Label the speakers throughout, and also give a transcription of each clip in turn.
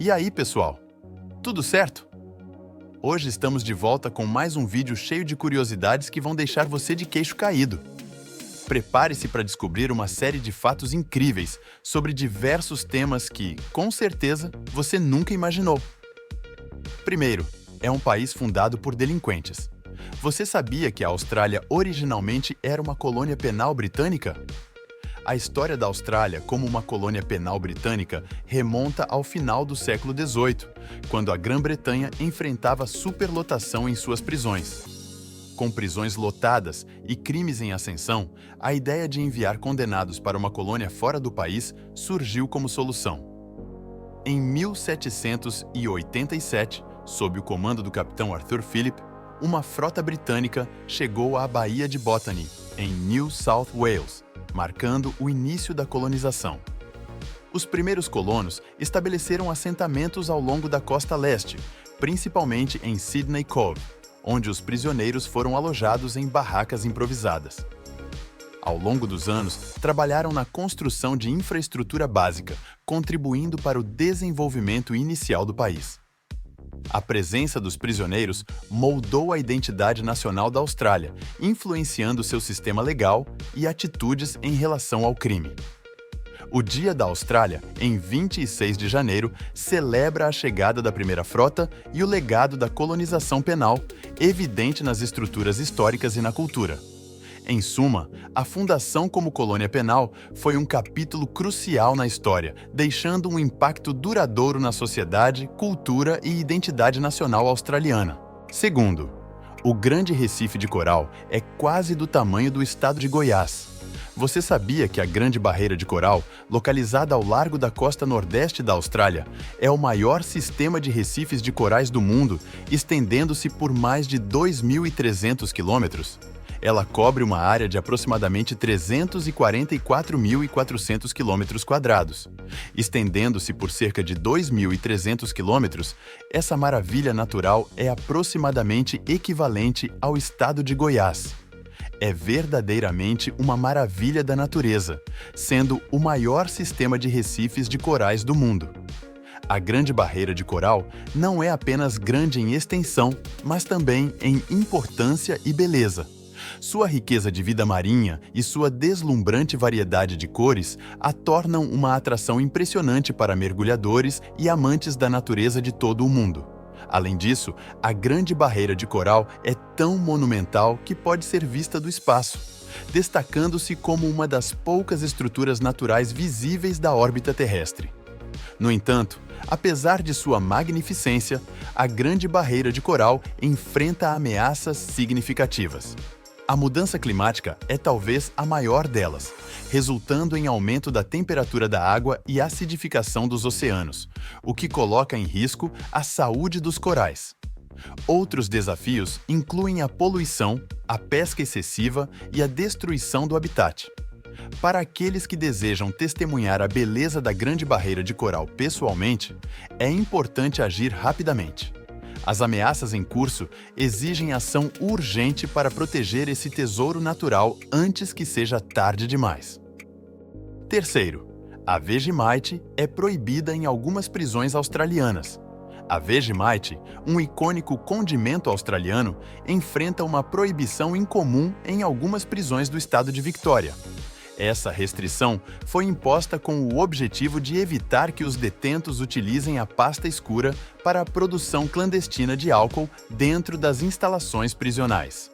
Speaker 1: E aí, pessoal? Tudo certo? Hoje estamos de volta com mais um vídeo cheio de curiosidades que vão deixar você de queixo caído. Prepare-se para descobrir uma série de fatos incríveis sobre diversos temas que, com certeza, você nunca imaginou. Primeiro, é um país fundado por delinquentes. Você sabia que a Austrália originalmente era uma colônia penal britânica? A história da Austrália como uma colônia penal britânica remonta ao final do século XVIII, quando a Grã-Bretanha enfrentava superlotação em suas prisões. Com prisões lotadas e crimes em ascensão, a ideia de enviar condenados para uma colônia fora do país surgiu como solução. Em 1787, sob o comando do capitão Arthur Phillip, uma frota britânica chegou à Baía de Botany, em New South Wales, marcando o início da colonização. Os primeiros colonos estabeleceram assentamentos ao longo da costa leste, principalmente em Sydney Cove, onde os prisioneiros foram alojados em barracas improvisadas. Ao longo dos anos, trabalharam na construção de infraestrutura básica, contribuindo para o desenvolvimento inicial do país. A presença dos prisioneiros moldou a identidade nacional da Austrália, influenciando seu sistema legal e atitudes em relação ao crime. O Dia da Austrália, em 26 de janeiro, celebra a chegada da primeira frota e o legado da colonização penal, evidente nas estruturas históricas e na cultura. Em suma, a fundação como colônia penal foi um capítulo crucial na história, deixando um impacto duradouro na sociedade, cultura e identidade nacional australiana. Segundo, o Grande Recife de Coral é quase do tamanho do estado de Goiás. Você sabia que a Grande Barreira de Coral, localizada ao largo da costa nordeste da Austrália, é o maior sistema de recifes de corais do mundo, estendendo-se por mais de 2.300 quilômetros? Ela cobre uma área de aproximadamente 344.400 km². Estendendo-se por cerca de 2.300 quilômetros, essa maravilha natural é aproximadamente equivalente ao estado de Goiás. É verdadeiramente uma maravilha da natureza, sendo o maior sistema de recifes de corais do mundo. A Grande Barreira de Coral não é apenas grande em extensão, mas também em importância e beleza. Sua riqueza de vida marinha e sua deslumbrante variedade de cores a tornam uma atração impressionante para mergulhadores e amantes da natureza de todo o mundo. Além disso, a Grande Barreira de Coral é tão monumental que pode ser vista do espaço, destacando-se como uma das poucas estruturas naturais visíveis da órbita terrestre. No entanto, apesar de sua magnificência, a Grande Barreira de Coral enfrenta ameaças significativas. A mudança climática é talvez a maior delas, resultando em aumento da temperatura da água e acidificação dos oceanos, o que coloca em risco a saúde dos corais. Outros desafios incluem a poluição, a pesca excessiva e a destruição do habitat. Para aqueles que desejam testemunhar a beleza da Grande Barreira de Coral pessoalmente, é importante agir rapidamente. As ameaças em curso exigem ação urgente para proteger esse tesouro natural antes que seja tarde demais. Terceiro, a Vegemite é proibida em algumas prisões australianas. A Vegemite, um icônico condimento australiano, enfrenta uma proibição incomum em algumas prisões do estado de Victoria. Essa restrição foi imposta com o objetivo de evitar que os detentos utilizem a pasta escura para a produção clandestina de álcool dentro das instalações prisionais.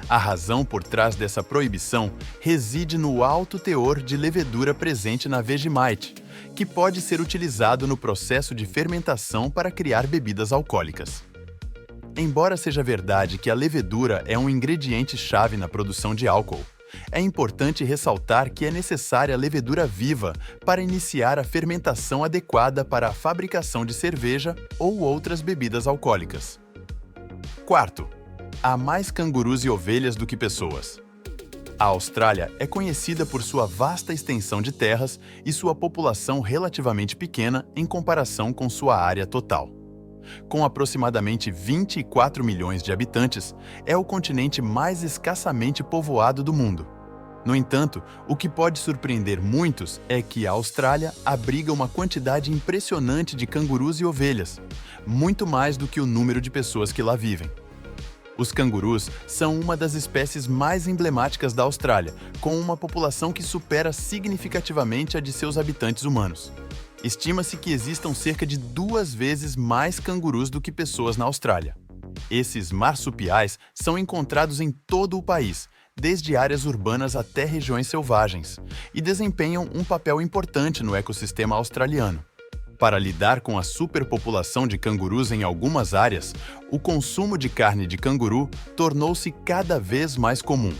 Speaker 1: A razão por trás dessa proibição reside no alto teor de levedura presente na Vegemite, que pode ser utilizado no processo de fermentação para criar bebidas alcoólicas. Embora seja verdade que a levedura é um ingrediente-chave na produção de álcool, é importante ressaltar que é necessária a levedura viva para iniciar a fermentação adequada para a fabricação de cerveja ou outras bebidas alcoólicas. Quarto, há mais cangurus e ovelhas do que pessoas. A Austrália é conhecida por sua vasta extensão de terras e sua população relativamente pequena em comparação com sua área total. Com aproximadamente 24 milhões de habitantes, é o continente mais escassamente povoado do mundo. No entanto, o que pode surpreender muitos é que a Austrália abriga uma quantidade impressionante de cangurus e ovelhas, muito mais do que o número de pessoas que lá vivem. Os cangurus são uma das espécies mais emblemáticas da Austrália, com uma população que supera significativamente a de seus habitantes humanos. Estima-se que existam cerca de 2 vezes mais cangurus do que pessoas na Austrália. Esses marsupiais são encontrados em todo o país, desde áreas urbanas até regiões selvagens, e desempenham um papel importante no ecossistema australiano. Para lidar com a superpopulação de cangurus em algumas áreas, o consumo de carne de canguru tornou-se cada vez mais comum.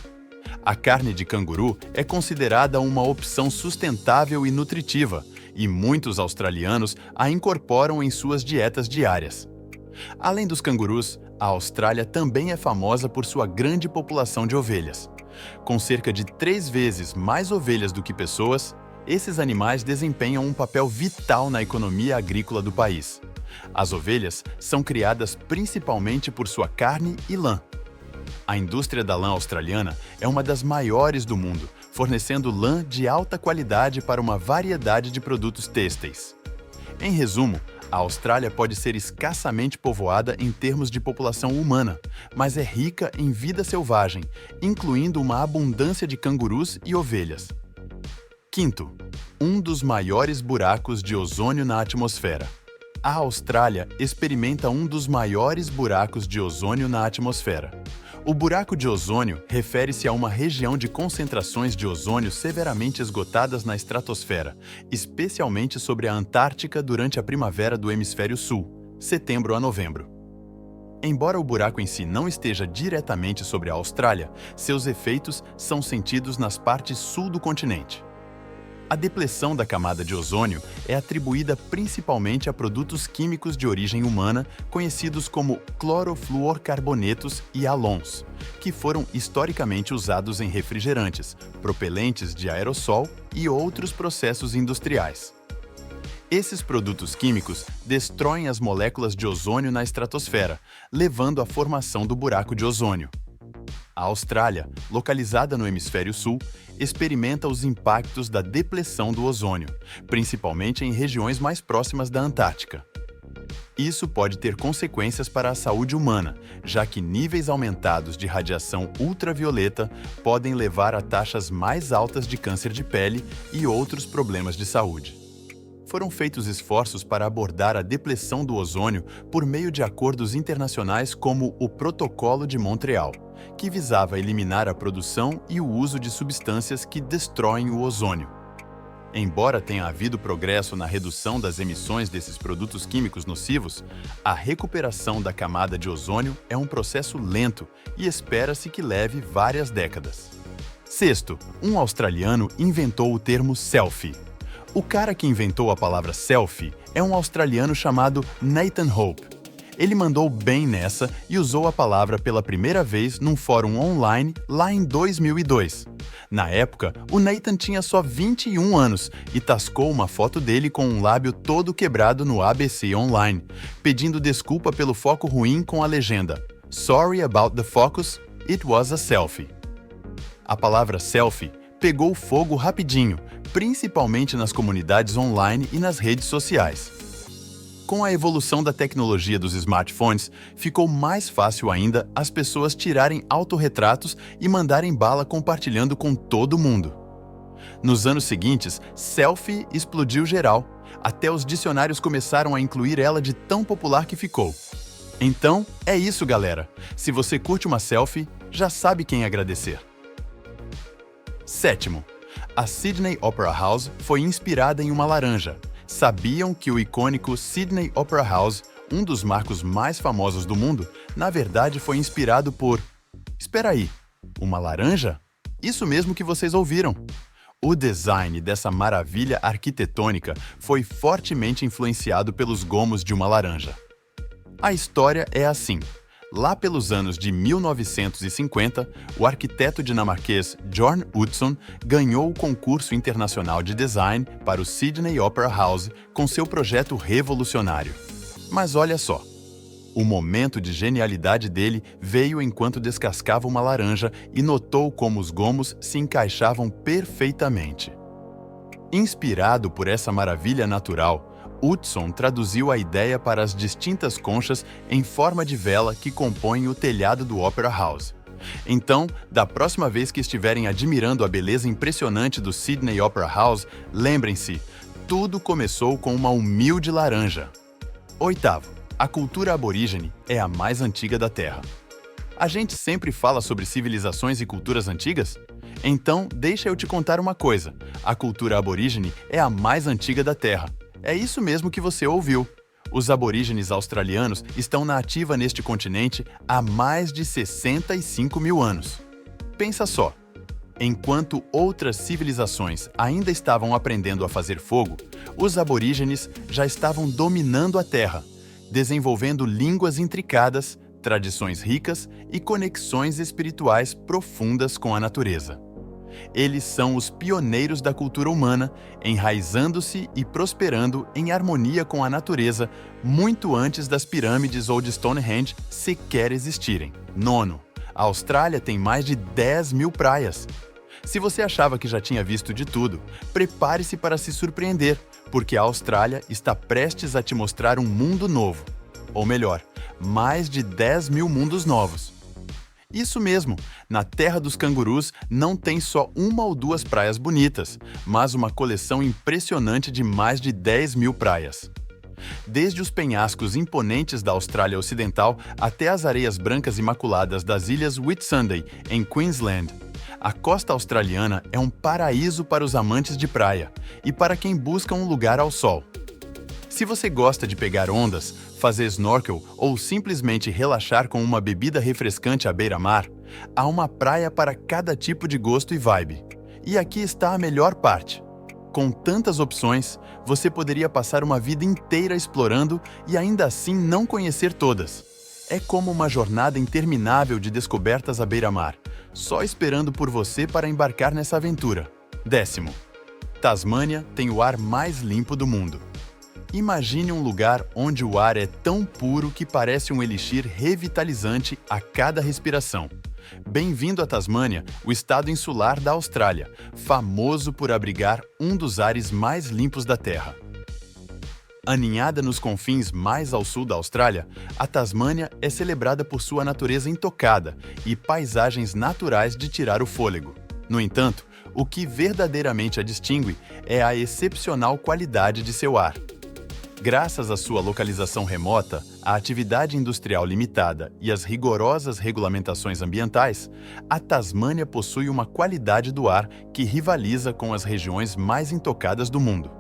Speaker 1: A carne de canguru é considerada uma opção sustentável e nutritiva, e muitos australianos a incorporam em suas dietas diárias. Além dos cangurus, a Austrália também é famosa por sua grande população de ovelhas. Com cerca de 3 vezes mais ovelhas do que pessoas, esses animais desempenham um papel vital na economia agrícola do país. As ovelhas são criadas principalmente por sua carne e lã. A indústria da lã australiana é uma das maiores do mundo, fornecendo lã de alta qualidade para uma variedade de produtos têxteis. Em resumo, a Austrália pode ser escassamente povoada em termos de população humana, mas é rica em vida selvagem, incluindo uma abundância de cangurus e ovelhas. Quinto, um dos maiores buracos de ozônio na atmosfera. A Austrália experimenta um dos maiores buracos de ozônio na atmosfera. O buraco de ozônio refere-se a uma região de concentrações de ozônio severamente esgotadas na estratosfera, especialmente sobre a Antártica durante a primavera do hemisfério sul, setembro a novembro. Embora o buraco em si não esteja diretamente sobre a Austrália, seus efeitos são sentidos nas partes sul do continente. A depressão da camada de ozônio é atribuída principalmente a produtos químicos de origem humana, conhecidos como clorofluorcarbonetos e halons, que foram historicamente usados em refrigerantes, propelentes de aerossol e outros processos industriais. Esses produtos químicos destroem as moléculas de ozônio na estratosfera, levando à formação do buraco de ozônio. A Austrália, localizada no hemisfério sul, experimenta os impactos da depressão do ozônio, principalmente em regiões mais próximas da Antártica. Isso pode ter consequências para a saúde humana, já que níveis aumentados de radiação ultravioleta podem levar a taxas mais altas de câncer de pele e outros problemas de saúde. Foram feitos esforços para abordar a depressão do ozônio por meio de acordos internacionais como o Protocolo de Montreal, que visava eliminar a produção e o uso de substâncias que destroem o ozônio. Embora tenha havido progresso na redução das emissões desses produtos químicos nocivos, a recuperação da camada de ozônio é um processo lento e espera-se que leve várias décadas. Sexto, um australiano inventou o termo selfie. O cara que inventou a palavra selfie é um australiano chamado Nathan Hope. Ele mandou bem nessa e usou a palavra pela primeira vez num fórum online lá em 2002. Na época, o Nathan tinha só 21 anos e tascou uma foto dele com um lábio todo quebrado no ABC Online, pedindo desculpa pelo foco ruim com a legenda "Sorry about the focus, it was a selfie". A palavra selfie pegou fogo rapidinho, principalmente nas comunidades online e nas redes sociais. Com a evolução da tecnologia dos smartphones, ficou mais fácil ainda as pessoas tirarem autorretratos e mandarem bala compartilhando com todo mundo. Nos anos seguintes, selfie explodiu geral, até os dicionários começaram a incluir ela de tão popular que ficou. Então, é isso, galera. Se você curte uma selfie, já sabe quem agradecer. Sétimo, a Sydney Opera House foi inspirada em uma laranja. Sabiam que o icônico Sydney Opera House, um dos marcos mais famosos do mundo, na verdade foi inspirado por... Espera aí, uma laranja? Isso mesmo que vocês ouviram! O design dessa maravilha arquitetônica foi fortemente influenciado pelos gomos de uma laranja. A história é assim. Lá pelos anos de 1950, o arquiteto dinamarquês Bjørn Utzon ganhou o concurso internacional de design para o Sydney Opera House com seu projeto revolucionário. Mas olha só, O momento de genialidade dele veio enquanto descascava uma laranja e notou como os gomos se encaixavam perfeitamente. Inspirado por essa maravilha natural, Utzon traduziu a ideia para as distintas conchas em forma de vela que compõem o telhado do Opera House. Então, da próxima vez que estiverem admirando a beleza impressionante do Sydney Opera House, lembrem-se, tudo começou com uma humilde laranja. Oitavo, a cultura aborígene é a mais antiga da Terra. A gente sempre fala sobre civilizações e culturas antigas? Então, deixa eu te contar uma coisa. A cultura aborígene é a mais antiga da Terra. É isso mesmo que você ouviu. Os aborígenes australianos estão na ativa neste continente há mais de 65 mil anos. Pensa só. Enquanto outras civilizações ainda estavam aprendendo a fazer fogo, os aborígenes já estavam dominando a Terra, desenvolvendo línguas intricadas, tradições ricas e conexões espirituais profundas com a natureza. Eles são os pioneiros da cultura humana, enraizando-se e prosperando em harmonia com a natureza muito antes das pirâmides ou de Stonehenge sequer existirem. Nono, a Austrália tem mais de 10 mil praias. Se você achava que já tinha visto de tudo, prepare-se para se surpreender, porque a Austrália está prestes a te mostrar um mundo novo. Ou melhor, mais de 10 mil mundos novos. Isso mesmo, na terra dos cangurus não tem só uma ou duas praias bonitas, mas uma coleção impressionante de mais de 10 mil praias. Desde os penhascos imponentes da Austrália Ocidental até as areias brancas imaculadas das ilhas Whitsunday, em Queensland, a costa australiana é um paraíso para os amantes de praia e para quem busca um lugar ao sol. Se você gosta de pegar ondas, fazer snorkel ou simplesmente relaxar com uma bebida refrescante à beira-mar, há uma praia para cada tipo de gosto e vibe. E aqui está a melhor parte. Com tantas opções, você poderia passar uma vida inteira explorando e ainda assim não conhecer todas. É como uma jornada interminável de descobertas à beira-mar, só esperando por você para embarcar nessa aventura. 10º. Tasmânia tem o ar mais limpo do mundo. Imagine um lugar onde o ar é tão puro que parece um elixir revitalizante a cada respiração. Bem-vindo à Tasmânia, o estado insular da Austrália, famoso por abrigar um dos ares mais limpos da Terra. Aninhada nos confins mais ao sul da Austrália, a Tasmânia é celebrada por sua natureza intocada e paisagens naturais de tirar o fôlego. No entanto, o que verdadeiramente a distingue é a excepcional qualidade de seu ar. Graças à sua localização remota, à atividade industrial limitada e às rigorosas regulamentações ambientais, a Tasmânia possui uma qualidade do ar que rivaliza com as regiões mais intocadas do mundo.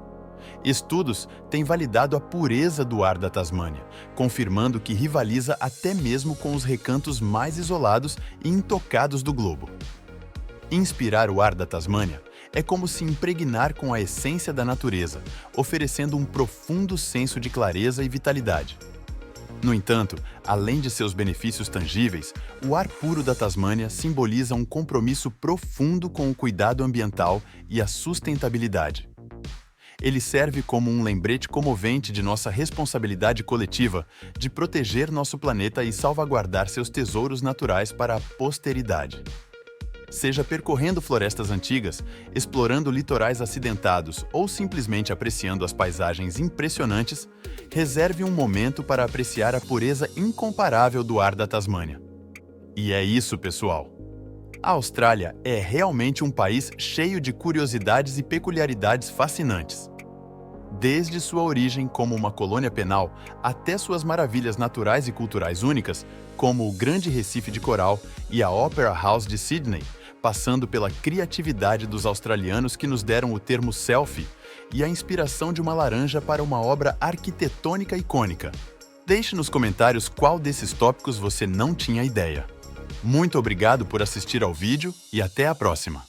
Speaker 1: Estudos têm validado a pureza do ar da Tasmânia, confirmando que rivaliza até mesmo com os recantos mais isolados e intocados do globo. Inspirar o ar da Tasmânia é como se impregnar com a essência da natureza, oferecendo um profundo senso de clareza e vitalidade. No entanto, além de seus benefícios tangíveis, o ar puro da Tasmânia simboliza um compromisso profundo com o cuidado ambiental e a sustentabilidade. Ele serve como um lembrete comovente de nossa responsabilidade coletiva de proteger nosso planeta e salvaguardar seus tesouros naturais para a posteridade. Seja percorrendo florestas antigas, explorando litorais acidentados ou simplesmente apreciando as paisagens impressionantes, reserve um momento para apreciar a pureza incomparável do ar da Tasmânia. E é isso, pessoal! A Austrália é realmente um país cheio de curiosidades e peculiaridades fascinantes. Desde sua origem como uma colônia penal até suas maravilhas naturais e culturais únicas, como o Grande Recife de Coral e a Opera House de Sydney, passando pela criatividade dos australianos que nos deram o termo selfie e a inspiração de uma laranja para uma obra arquitetônica icônica. Deixe nos comentários qual desses tópicos você não tinha ideia. Muito obrigado por assistir ao vídeo e até a próxima!